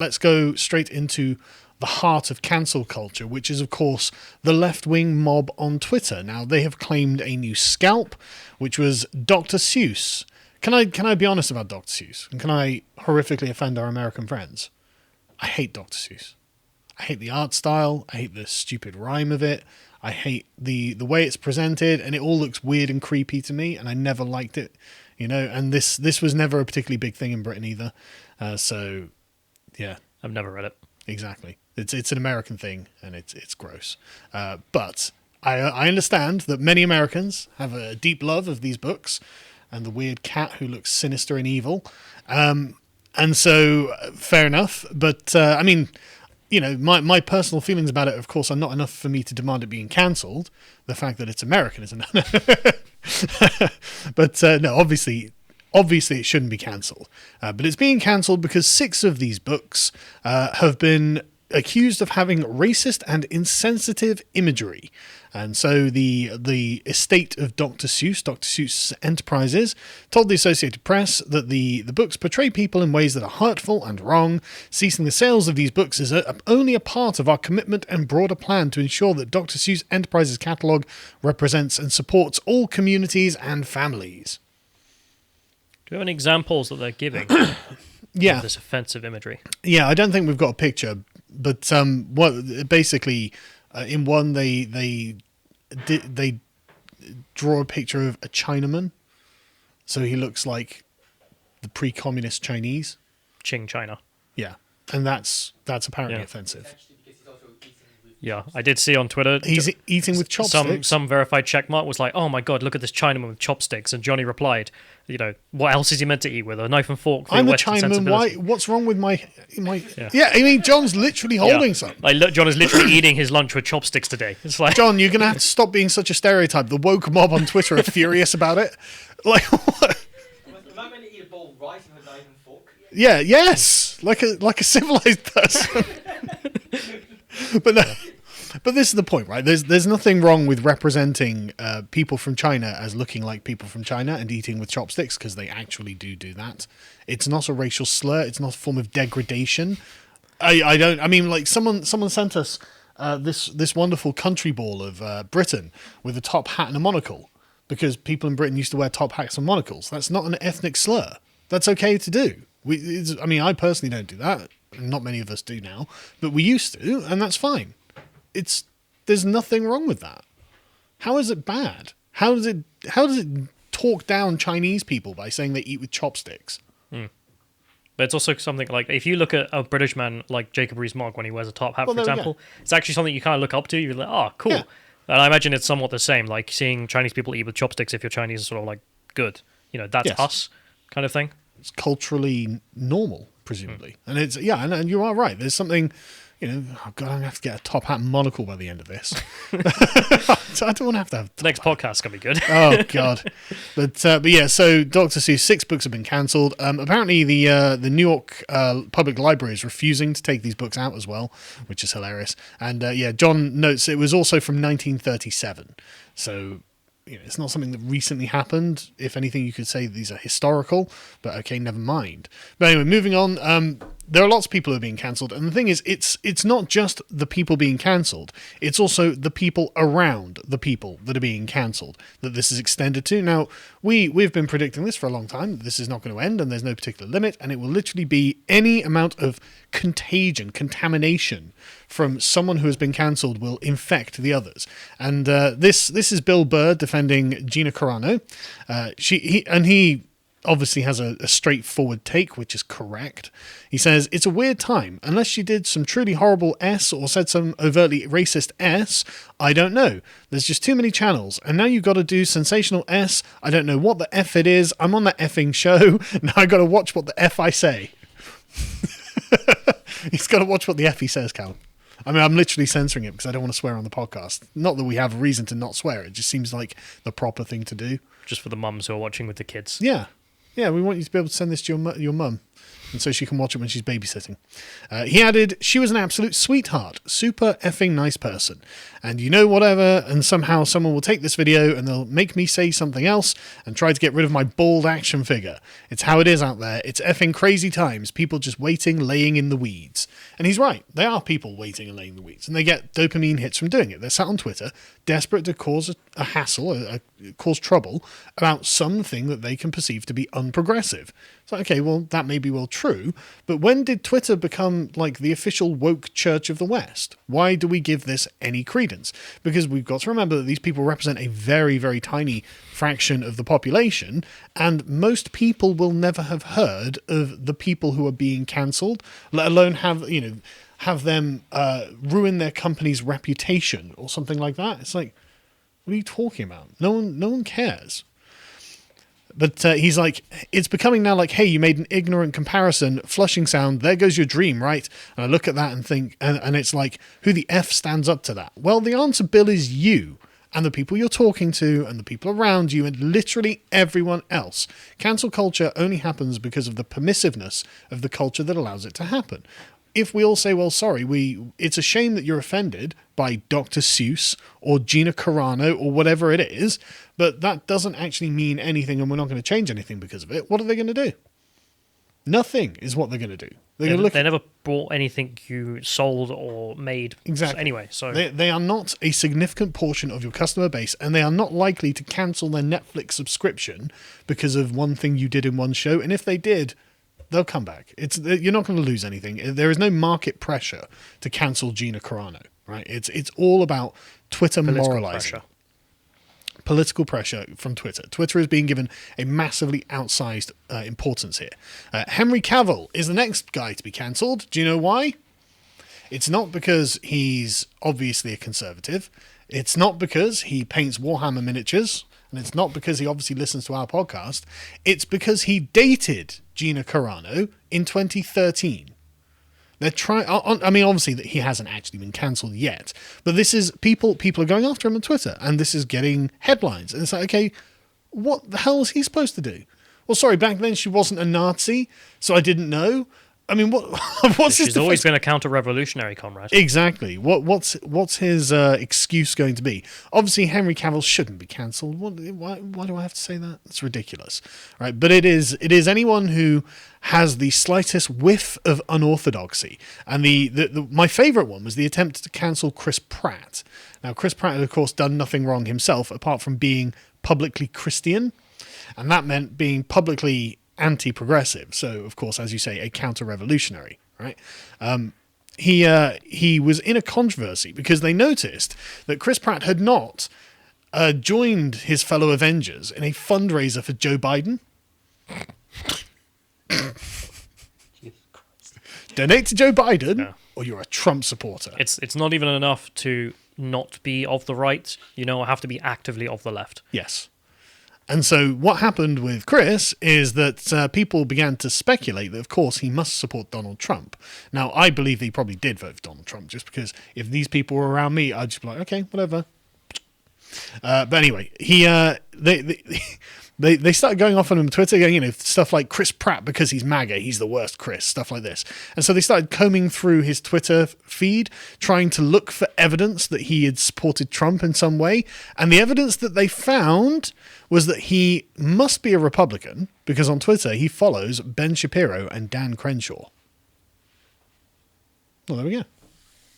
Let's go straight into the heart of cancel culture, which is, of course, the left-wing mob on Twitter. Now, they have claimed a new scalp, which was Dr. Seuss. Can I be honest about Dr. Seuss? And can I horrifically offend our American friends? I hate Dr. Seuss. I hate the art style. I hate the stupid rhyme of it. I hate the way it's presented, and it all looks weird and creepy to me, and I never liked it, and this was never a particularly big thing in Britain either. So, yeah. I've never read it. Exactly. It's an American thing, and it's gross. But I understand that many Americans have a deep love of these books and the weird cat who looks sinister and evil. And so, fair enough. But, my personal feelings about it, of course, are not enough for me to demand it being cancelled. The fact that it's American isn't. But, no, obviously it shouldn't be cancelled. But it's being cancelled because 6 of these books have been accused of having racist and insensitive imagery. And so the estate of Dr. Seuss Enterprises, told the Associated Press that the books portray people in ways that are hurtful and wrong. Ceasing the sales of these books is only a part of our commitment and broader plan to ensure that Dr. Seuss Enterprises catalogue represents and supports all communities and families. Do you have any examples that they're giving yeah. of this offensive imagery? Yeah, I don't think we've got a picture, but basically, in one they draw a picture of a Chinaman, so he looks like the pre-communist Chinese. Qing China. Yeah, and that's apparently offensive. Yeah, I did see on Twitter. He's eating with chopsticks. Some verified checkmark was like, "Oh my god, look at this Chinaman with chopsticks," and Johnny replied, what else is he meant to eat with? A knife and fork? I'm a Chinaman. Why? What's wrong with my? Yeah, I mean, John's literally holding something. Like, John is literally eating his lunch with chopsticks today. It's like, John, you're gonna have to stop being such a stereotype. The woke mob on Twitter are furious about it. Like, what? Am I meant to eat a bowl of rice with a knife and fork? Yeah. Yes. Like a civilized person. But no. But this is the point, right? There's nothing wrong with representing people from China as looking like people from China and eating with chopsticks, because they actually do that. It's not a racial slur. It's not a form of degradation. Someone sent us this wonderful country ball of Britain with a top hat and a monocle, because people in Britain used to wear top hats and monocles. That's not an ethnic slur. That's okay to do. I personally don't do that. Not many of us do now, but we used to, and that's fine. There's nothing wrong with that. How is it bad? How does it talk down Chinese people by saying they eat with chopsticks? But it's also something like, if you look at a British man like Jacob Rees-Mogg when he wears a top hat, for example, it's actually something you kind of look up to. You're like, oh, cool. Yeah. And I imagine it's somewhat the same, like seeing Chinese people eat with chopsticks. If you're Chinese, is sort of like good. That's us kind of thing. It's culturally normal, presumably. And and you are right. There's something... oh God, I'm going to have to get a top hat and monocle by the end of this. So I don't want to have... The next podcast's going to be good. Oh, God. But yeah, so Dr. Seuss, 6 books have been cancelled. Apparently, the New York Public Library is refusing to take these books out as well, which is hilarious. And John notes it was also from 1937. So... it's not something that recently happened. If anything, you could say these are historical, but okay, never mind. But anyway, moving on. There are lots of people who are being cancelled, and the thing is, it's not just the people being cancelled. It's also the people around the people that are being cancelled that this is extended to. Now, we've been predicting this for a long time. This is not going to end, and there's no particular limit, and it will literally be any amount of contamination from someone who has been cancelled will infect the others. And this is Bill Burr defending Gina Carano. He obviously has a straightforward take, which is correct. He says, it's a weird time. Unless she did some truly horrible S or said some overtly racist S, I don't know. There's just too many channels. And now you've got to do sensational S. I don't know what the F it is. I'm on that effing show. Now I got to watch what the F I say. He's got to watch what the F he says, Cal. I mean, I'm literally censoring it because I don't want to swear on the podcast. Not that we have a reason to not swear. It just seems like the proper thing to do. Just for the mums who are watching with the kids. Yeah. Yeah, we want you to be able to send this to your mum. And so she can watch it when she's babysitting. He added, she was an absolute sweetheart, super effing nice person. And whatever, and somehow someone will take this video and they'll make me say something else and try to get rid of my bald action figure. It's how it is out there. It's effing crazy times. People just waiting, laying in the weeds. And he's right. They are people waiting and laying in the weeds. And they get dopamine hits from doing it. They're sat on Twitter, desperate to cause a hassle, cause trouble about something that they can perceive to be unprogressive. It's like, okay, well, that may be well true, but when did Twitter become like the official woke church of the West? Why do we give this any credence? Because we've got to remember that these people represent a very, very tiny fraction of the population, and most people will never have heard of the people who are being cancelled, let alone have them ruin their company's reputation or something like that. It's like, what are you talking about? No one cares. But he's like, it's becoming now like, hey, you made an ignorant comparison, flushing sound, there goes your dream, right? And I look at that and think, and it's like, who the F stands up to that? Well, the answer, Bill, is you and the people you're talking to and the people around you and literally everyone else. Cancel culture only happens because of the permissiveness of the culture that allows it to happen. If we all say, well, sorry, it's a shame that you're offended by Dr. Seuss or Gina Carano or whatever it is, but that doesn't actually mean anything and we're not going to change anything because of it. What are they going to do? Nothing is what they're going to do. They never bought anything you sold or made. Exactly. Anyway, so they are not a significant portion of your customer base, and they are not likely to cancel their Netflix subscription because of one thing you did in one show. And if they did, they'll come back. You're not going to lose anything. There is no market pressure to cancel Gina Carano, right? It's all about Twitter moralizing. Political pressure from Twitter. Twitter is being given a massively outsized importance here. Henry Cavill is the next guy to be cancelled. Do you know why? It's not because he's obviously a conservative. It's not because he paints Warhammer miniatures. And it's not because he obviously listens to our podcast. It's because he dated Gina Carano in 2013. They're trying. I mean, obviously that he hasn't actually been cancelled yet, but this is people are going after him on Twitter, and this is getting headlines. And it's like, okay, what the hell is he supposed to do? Well, sorry, back then she wasn't a Nazi, so I didn't know. I mean, what's She's always been a counter-revolutionary, comrade. Exactly. What's his excuse going to be? Obviously, Henry Cavill shouldn't be cancelled. Why do I have to say that? It's ridiculous, right? But it is anyone who has the slightest whiff of unorthodoxy. And my favourite one was the attempt to cancel Chris Pratt. Now, Chris Pratt had, of course, done nothing wrong himself, apart from being publicly Christian, and that meant being publicly anti-progressive. So, of course, as you say, a counter-revolutionary, right? He was in a controversy because they noticed that Chris Pratt had not joined his fellow Avengers in a fundraiser for Joe Biden. Donate to Joe Biden, or you're a Trump supporter. It's not even enough to not be of the right. Have to be actively of the left. Yes. And so what happened with Chris is that people began to speculate that, of course, he must support Donald Trump. Now, I believe that he probably did vote for Donald Trump, just because if these people were around me, I'd just be like, okay, whatever. But anyway, they started going off on him on Twitter, going, stuff like Chris Pratt, because he's MAGA, he's the worst Chris, stuff like this. And so they started combing through his Twitter feed, trying to look for evidence that he had supported Trump in some way. And the evidence that they found was that he must be a Republican, because on Twitter he follows Ben Shapiro and Dan Crenshaw. Well, there we go.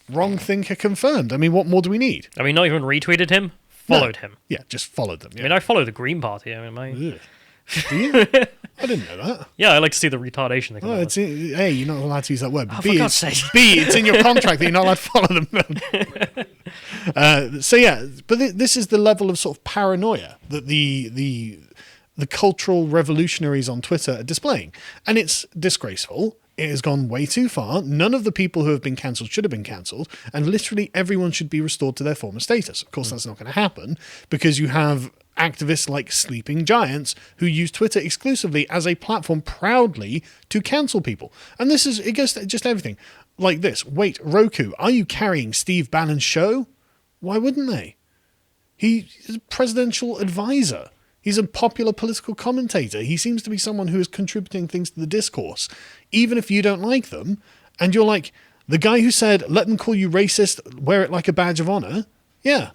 Wrong thinker confirmed. I mean, what more do we need? I mean, not even retweeted him. Followed him. Yeah, just followed them. Yeah. I mean, I follow the Green Party. I mean, do you? I didn't know that. Yeah, I like to see the retardation. Hey, you're not allowed to use that word. But for God's sake. It's in your contract that you're not allowed to follow them. But this is the level of sort of paranoia that the cultural revolutionaries on Twitter are displaying, and it's disgraceful. It has gone way too far. None of the people who have been cancelled should have been cancelled, and literally everyone should be restored to their former status. Of course, that's not going to happen because you have activists like Sleeping Giants who use Twitter exclusively as a platform proudly to cancel people. And it goes to just everything. Like this. Wait, Roku, are you carrying Steve Bannon's show? Why wouldn't they? He's a presidential advisor. He's a popular political commentator. He seems to be someone who is contributing things to the discourse, even if you don't like them. And you're like, the guy who said, let them call you racist, wear it like a badge of honor. Yeah,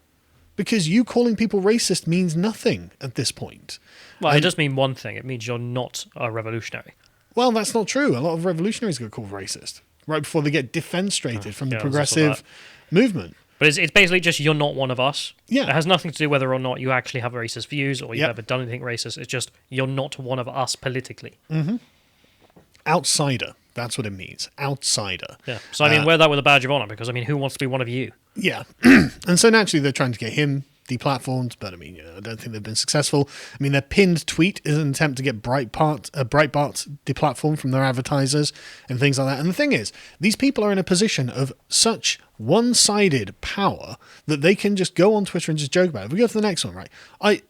because you calling people racist means nothing at this point. Well, it does mean one thing. It means you're not a revolutionary. Well, that's not true. A lot of revolutionaries get called racist right before they get defenestrated from the progressive movement. But it's basically just you're not one of us. Yeah. It has nothing to do whether or not you actually have racist views or you've Yep. ever done anything racist. It's just you're not one of us politically. Outsider. That's what it means. Outsider. Yeah. So, I mean, wear that with a badge of honor because, I mean, who wants to be one of you? Yeah. And so naturally they're trying to get him deplatformed, but I mean, I don't think they've been successful. I mean, their pinned tweet is an attempt to get Breitbart deplatformed from their advertisers and things like that. And the thing is, these people are in a position of such one-sided power that they can just go on Twitter and just joke about it. If we go to the next one, right?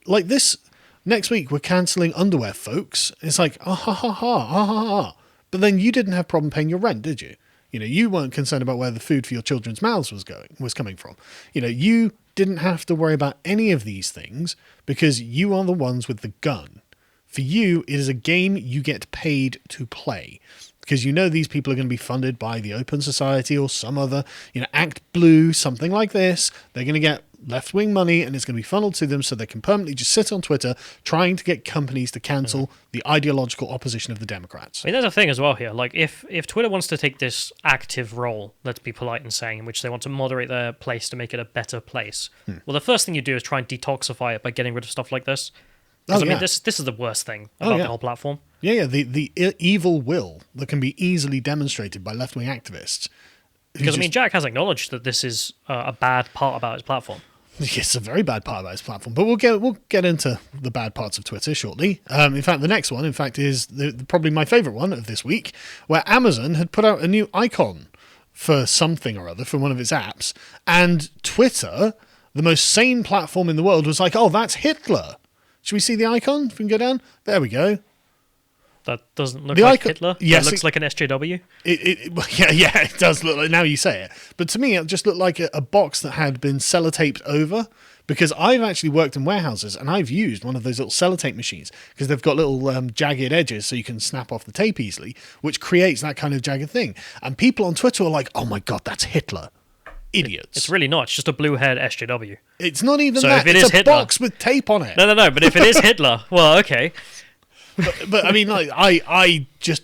Like this next week, we're cancelling underwear, folks. It's like, ha ha ha ha ha. But then you didn't have problem paying your rent, did you? You weren't concerned about where the food for your children's mouths was coming from. You didn't have to worry about any of these things because you are the ones with the gun. For you, it is a game you get paid to play because these people are going to be funded by the Open Society or some other, Act Blue, something like this. They're going to get left-wing money and it's going to be funneled to them so they can permanently just sit on Twitter trying to get companies to cancel the ideological opposition of the Democrats. I mean, there's a thing as well here. Like, if Twitter wants to take this active role, let's be polite in saying, in which they want to moderate their place to make it a better place, well, the first thing you do is try and detoxify it by getting rid of stuff like this. Because, I mean, this is the worst thing about the whole platform. Yeah, the evil will that can be easily demonstrated by left-wing activists. Because, I mean, Jack has acknowledged that this is a bad part about his platform. It's a very bad part about his platform, but we'll get into the bad parts of Twitter shortly. In fact, the next one, is probably my favourite one of this week, where Amazon had put out a new icon for something or other for one of its apps, and Twitter, the most sane platform in the world, was like, "Oh, that's Hitler." Should we see the icon? If we can go down, there we go. That doesn't look like Hitler. Yes, it looks like an SJW. It does look like, now you say it. But to me, it just looked like a box that had been sellotaped over, because I've actually worked in warehouses and I've used one of those little sellotape machines because they've got little jagged edges so you can snap off the tape easily, which creates that kind of jagged thing. And people on Twitter are like, "Oh my God, that's Hitler." Idiots. It's really not. It's just a blue-haired SJW. It's not even so that. If it's a Hitler, box with tape on it. No. But if it is Hitler, well, okay. But I mean, like, I just,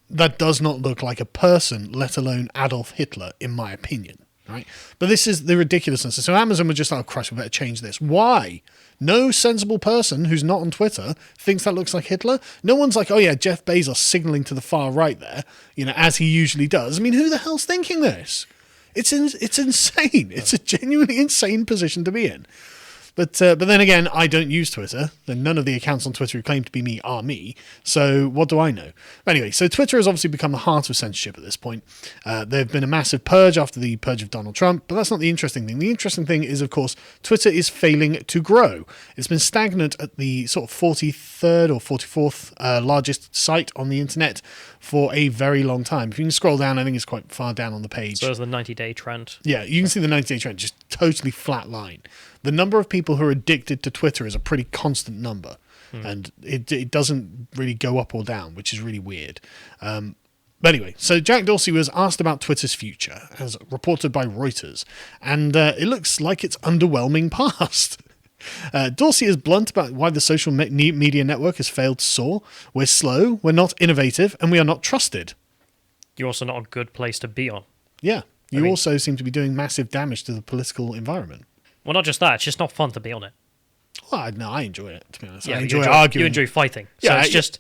that does not look like a person, let alone Adolf Hitler, in my opinion, right? But this is the ridiculousness. So Amazon would just, "Oh, Christ, we better change this." Why? No sensible person who's not on Twitter thinks that looks like Hitler. No one's like, "Oh yeah, Jeff Bezos signaling to the far right there, as he usually does." I mean, who the hell's thinking this? It's insane. It's a genuinely insane position to be in. But then again, I don't use Twitter. And none of the accounts on Twitter who claim to be me are me. So what do I know? But anyway, so Twitter has obviously become the heart of censorship at this point. There have been a massive purge after the purge of Donald Trump, but that's not the interesting thing. The interesting thing is, of course, Twitter is failing to grow. It's been stagnant at the sort of 43rd or 44th largest site on the internet for a very long time. If you can scroll down, I think it's quite far down on the page. So there's the 90-day trend. Yeah, you can see the 90-day trend, just totally flat line. The number of people who are addicted to Twitter is a pretty constant number, and it doesn't really go up or down, which is really weird. But anyway, so Jack Dorsey was asked about Twitter's future, as reported by Reuters, and it looks like it's underwhelming past. Dorsey is blunt about why the social media network has failed to soar. "We're slow, we're not innovative, and we are not trusted." You're also not a good place to be on. Yeah, you also seem to be doing massive damage to the political environment. Well, not just that, it's just not fun to be on it. Well, no, I enjoy it, to be honest. Yeah, I enjoy arguing. You enjoy fighting. So it's just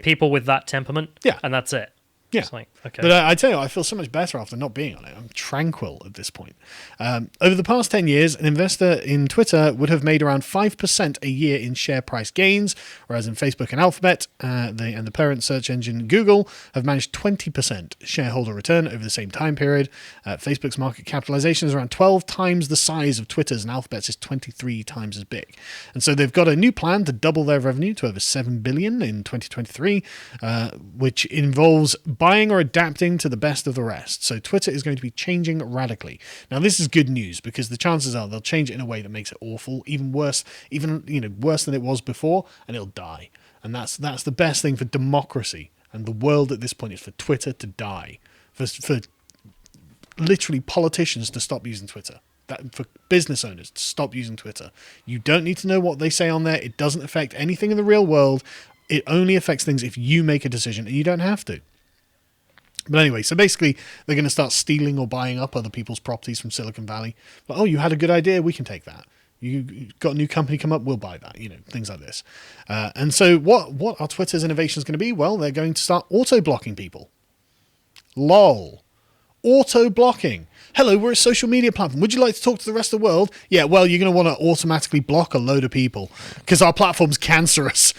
people with that temperament, and that's it. Yeah. It's like, okay. But I tell you, I feel so much better after not being on it. I'm tranquil at this point. Over the past 10 years, an investor in Twitter would have made around 5% a year in share price gains, whereas in Facebook and Alphabet, and the parent search engine Google, have managed 20% shareholder return over the same time period. Facebook's market capitalization is around 12 times the size of Twitter's, and Alphabet's is 23 times as big. And so they've got a new plan to double their revenue to over $7 billion in 2023, which involves buying or adapting to the best of the rest. So Twitter is going to be changing radically. Now, this is good news because the chances are they'll change it in a way that makes it awful, even worse than it was before, and it'll die. And that's the best thing for democracy and the world at this point, is for Twitter to die, for literally politicians to stop using Twitter. For business owners to stop using Twitter. You don't need to know what they say on there. It doesn't affect anything in the real world. It only affects things if you make a decision, and you don't have to. But anyway, so basically they're going to start stealing or buying up other people's properties from Silicon Valley. But, oh, you had a good idea, we can take that. You got a new company come up, we'll buy that. Things like this. And so what are Twitter's innovations going to be? Well, they're going to start auto-blocking people. LOL. Auto-blocking. Hello, we're a social media platform. Would you like to talk to the rest of the world? Yeah, well, you're going to want to automatically block a load of people because our platform's cancerous,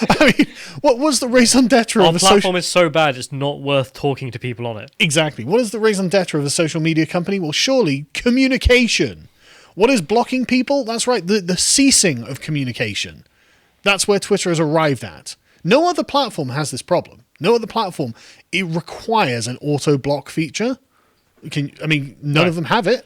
I mean, what was the raison d'etre of a platform is so bad it's not worth talking to people on it. Exactly. What is the raison d'etre of a social media company? Well, surely communication. What is blocking people? That's right, the ceasing of communication. That's where Twitter has arrived at. No other platform has this problem. No other platform, it requires an auto-block feature. None of them have it.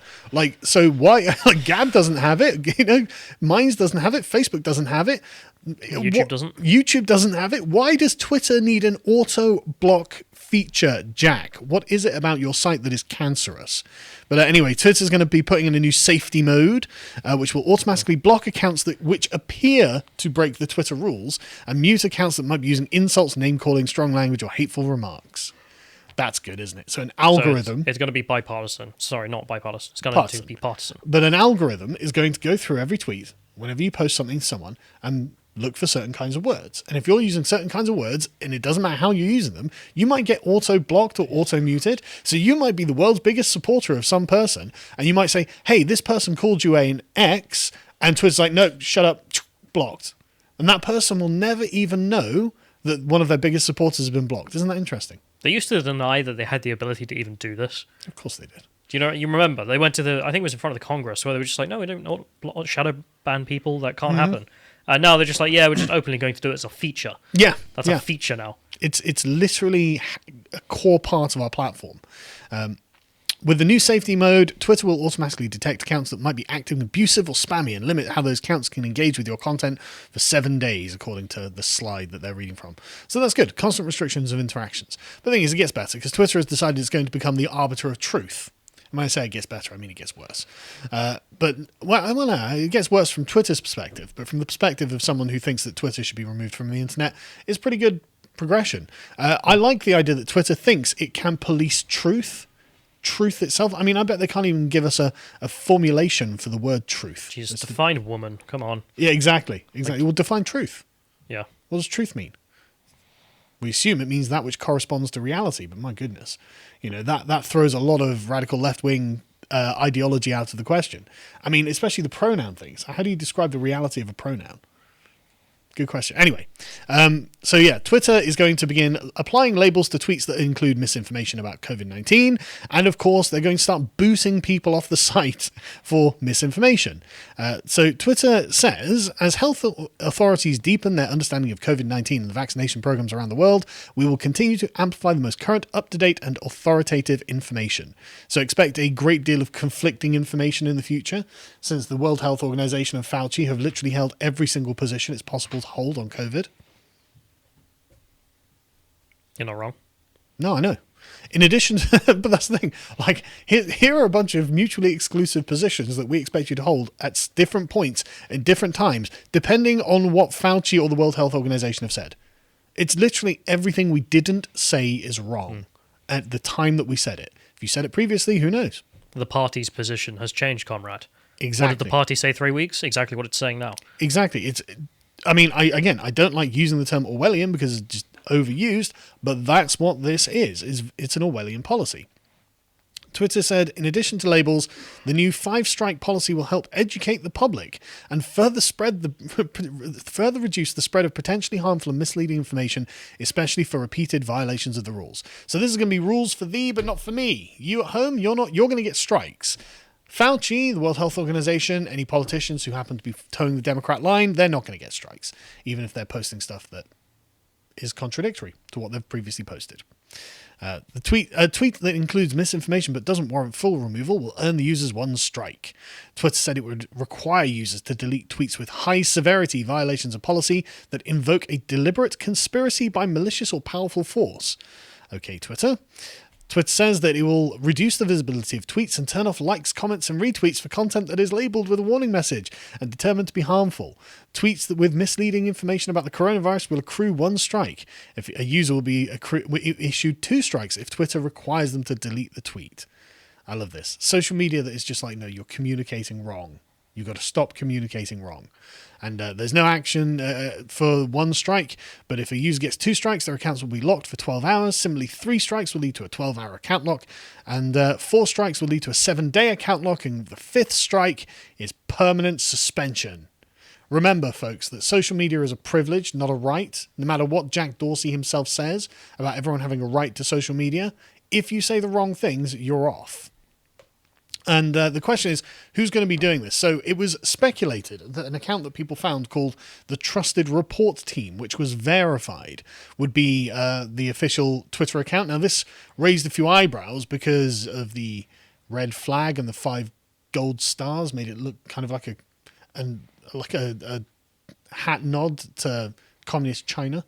So why? Gab doesn't have it. Minds doesn't have it. Facebook doesn't have it. YouTube doesn't have it. Why does Twitter need an auto-block feature, Jack? What is it about your site that is cancerous? But anyway, Twitter's going to be putting in a new safety mode, which will automatically block accounts which appear to break the Twitter rules and mute accounts that might be using insults, name-calling, strong language, or hateful remarks. That's good, isn't it? So an algorithm... So it's going to be bipartisan. Sorry, not bipartisan. It's going to be partisan. But an algorithm is going to go through every tweet, whenever you post something to someone, and look for certain kinds of words. And if you're using certain kinds of words, and it doesn't matter how you're using them, you might get auto-blocked or auto-muted. So you might be the world's biggest supporter of some person, and you might say, hey, this person called you an X, and Twitter's like, no, shut up, blocked. And that person will never even know that one of their biggest supporters has been blocked. Isn't that interesting? They used to deny that they had the ability to even do this. Of course they did. Do you remember? They went to I think it was in front of the Congress, where they were just like, no, we don't shadow ban people. That can't happen. And now they're just like, yeah, we're just openly going to do it as a feature. Yeah. That's a feature now. It's literally a core part of our platform. With the new safety mode, Twitter will automatically detect accounts that might be acting abusive or spammy and limit how those accounts can engage with your content for 7 days, according to the slide that they're reading from. So that's good. Constant restrictions of interactions. But the thing is, it gets better because Twitter has decided it's going to become the arbiter of truth. And when I say it gets better, I mean it gets worse. It gets worse from Twitter's perspective, but from the perspective of someone who thinks that Twitter should be removed from the internet, it's pretty good progression. I like the idea that Twitter thinks it can police truth itself. I mean, I bet they can't even give us a formulation for the word truth. Jesus, define woman. Come on. Yeah, exactly. We'll define truth. Yeah. What does truth mean? We assume it means that which corresponds to reality, but my goodness, that throws a lot of radical left-wing ideology out of the question. I mean, especially the pronoun things. How do you describe the reality of a pronoun? Good question. Anyway, Twitter is going to begin applying labels to tweets that include misinformation about COVID-19. And of course, they're going to start booting people off the site for misinformation. So Twitter says, as health authorities deepen their understanding of COVID-19 and the vaccination programs around the world, we will continue to amplify the most current, up-to-date and authoritative information. So expect a great deal of conflicting information in the future, since the World Health Organization and Fauci have literally held every single position it's possible to hold on COVID. You're not wrong. No, I know. In addition to, but that's the thing, here are a bunch of mutually exclusive positions that we expect you to hold at different points at different times, depending on what Fauci or the World Health Organization have said. It's literally everything we didn't say is wrong at the time that we said it. If you said it previously, who knows? The party's position has changed, comrade. Exactly. What did the party say 3 weeks? Exactly what it's saying now. Exactly. I don't like using the term Orwellian because it's just overused, but that's what this is it's an Orwellian policy. Twitter said, in addition to labels, the new 5-strike policy will help educate the public and further reduce the spread of potentially harmful and misleading information, especially for repeated violations of the rules. So this is going to be rules for thee, but not for me. You at home, you're going to get strikes. Fauci, the World Health Organization, any politicians who happen to be towing the Democrat line, they're not going to get strikes, even if they're posting stuff that is contradictory to what they've previously posted. A tweet that includes misinformation but doesn't warrant full removal will earn the users one strike. Twitter said it would require users to delete tweets with high severity violations of policy that invoke a deliberate conspiracy by malicious or powerful force. Okay, Twitter. Twitter says that it will reduce the visibility of tweets and turn off likes, comments, and retweets for content that is labelled with a warning message and determined to be harmful. Tweets that with misleading information about the coronavirus will accrue one strike. If a user will be issued 2 strikes if Twitter requires them to delete the tweet. I love this. Social media that is just like, no, you're communicating wrong. You've got to stop communicating wrong. And there's no action for 1 strike, but if a user gets 2 strikes, their accounts will be locked for 12 hours. Similarly, 3 strikes will lead to a 12-hour account lock, and 4 strikes will lead to a 7-day account lock, and the 5th strike is permanent suspension. Remember, folks, that social media is a privilege, not a right. No matter what Jack Dorsey himself says about everyone having a right to social media, if you say the wrong things, you're off. And the question is, who's going to be doing this? So it was speculated that an account that people found called the Trusted Report Team, which was verified, would be the official Twitter account. Now, this raised a few eyebrows because of the red flag and the 5 gold stars made it look kind of like a hat nod to communist China.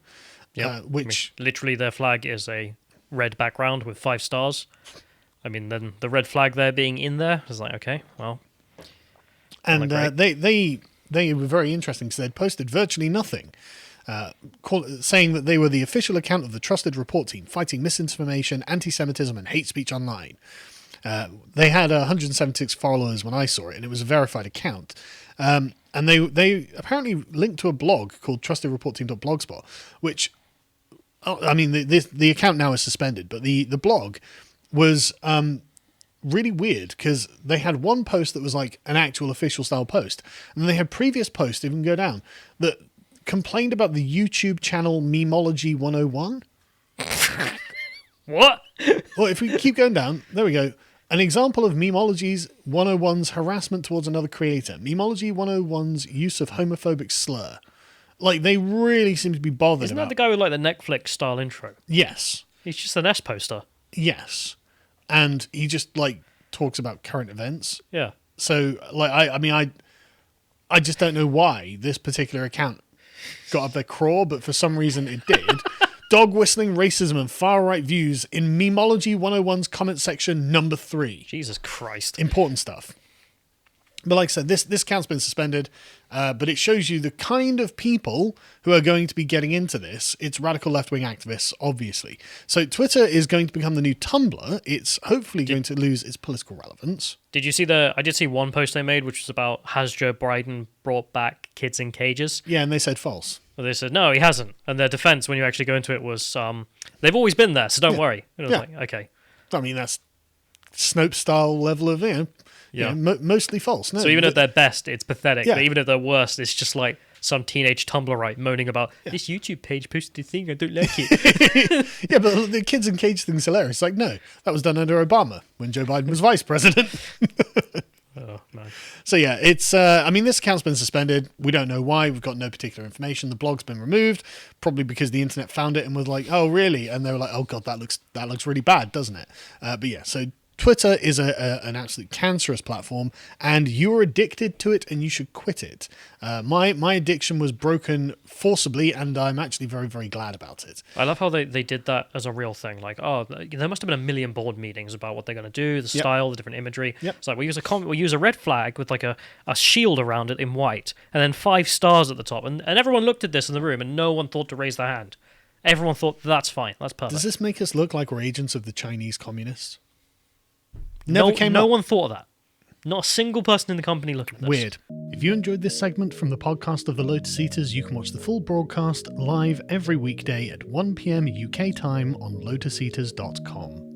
Yeah, which literally their flag is a red background with 5 stars. I mean, then the red flag there being in there is like, okay, well. And they were very interesting because they'd posted virtually nothing, saying that they were the official account of the Trusted Report Team, fighting misinformation, anti-Semitism, and hate speech online. They had 176 followers when I saw it, and it was a verified account. And they apparently linked to a blog called trustedreportteam.blogspot, which, I mean, the account now is suspended, but the blog was really weird because they had one post that was like an actual official style post, and then they had previous posts, even go down, that complained about the YouTube channel Memeology 101. What? Well, if we keep going down, there we go. An example of Memeology's 101's harassment towards another creator. Memeology 101's use of homophobic slur. Like, they really seem to be bothered Isn't that the guy with like the Netflix style intro? Yes. He's just an S poster. Yes. And he just like talks about current events. Yeah. So like I just don't know why this particular account got up their craw, but for some reason it did. Dog whistling, racism, and far right views in Memeology 101's comment section number 3. Jesus Christ. Important stuff. But like I said, this account's been suspended, but it shows you the kind of people who are going to be getting into this. It's radical left-wing activists, obviously. So Twitter is going to become the new Tumblr. It's hopefully going to lose its political relevance. Did you see I did see one post they made, which was about, has Joe Biden brought back kids in cages? Yeah, and they said false. Well, they said, no, he hasn't. And their defense, when you actually go into it, was, they've always been there, so don't worry. And it was like, okay. I mean, that's Snopes-style level of, mostly false. No, so even at their best, it's pathetic. Yeah. But even at their worst, it's just like some teenage Tumblrite moaning about, this YouTube page posted a thing, I don't like it. Yeah, but the kids in cage thing's hilarious. Like, no, that was done under Obama when Joe Biden was vice president. Oh, man. So yeah, it's, this account's been suspended. We don't know why. We've got no particular information. The blog's been removed, probably because the internet found it and was like, oh, really? And they were like, oh, God, that looks really bad, doesn't it? But yeah, so Twitter is an absolute cancerous platform, and you're addicted to it, and you should quit it. My addiction was broken forcibly, and I'm actually very, very glad about it. I love how they did that as a real thing. Like, oh, there must have been a million board meetings about what they're going to do, the style, the different imagery. Yep. It's like, we use a red flag with like a shield around it in white, and then 5 stars at the top. And everyone looked at this in the room, and no one thought to raise their hand. Everyone thought, that's fine, that's perfect. Does this make us look like we're agents of the Chinese communists? No one thought of that. Not a single person in the company looking at this. Weird. If you enjoyed this segment from the podcast of the Lotus Eaters, you can watch the full broadcast live every weekday at 1 p.m. UK time on lotuseaters.com.